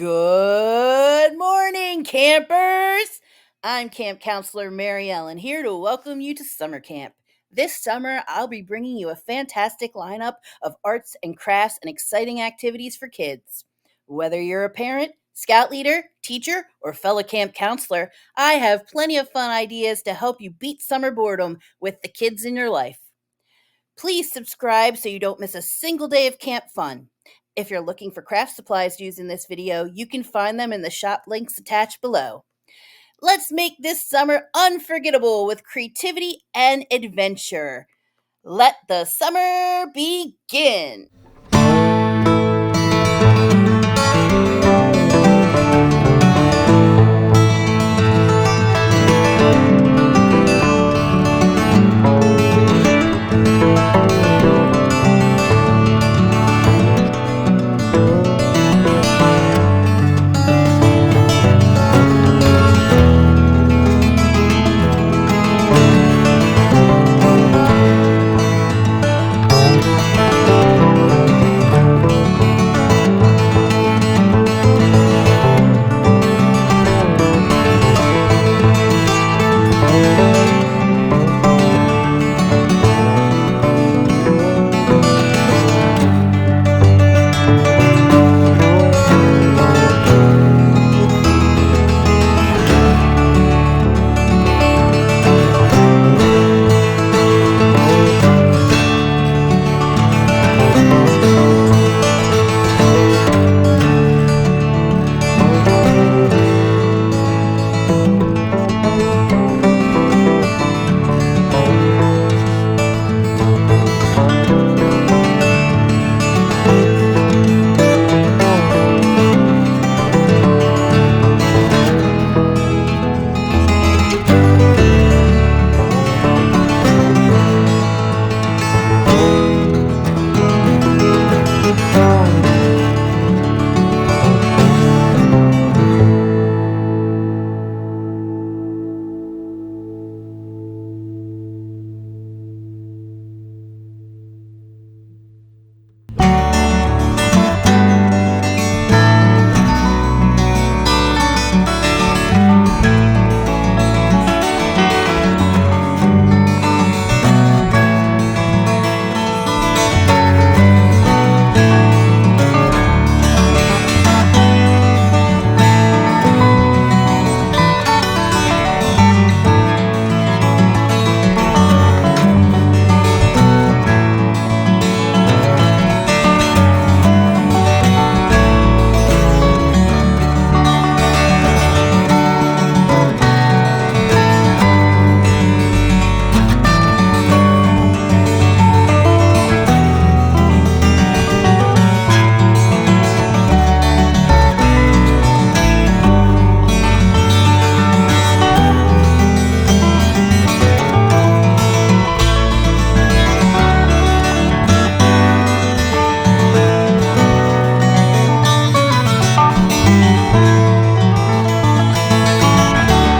Good morning, campers! I'm Camp Counselor Mary Ellen, here to welcome you to summer camp. This summer, I'll be bringing you a fantastic lineup of arts and crafts and exciting activities for kids. Whether you're a parent, scout leader, teacher, or fellow camp counselor, I have plenty of fun ideas to help you beat summer boredom with the kids in your life. Please subscribe so you don't miss a single day of camp fun. If you're looking for craft supplies used in this video, you can find them in the shop links attached below. Let's make this summer unforgettable with creativity and adventure. Let the summer begin!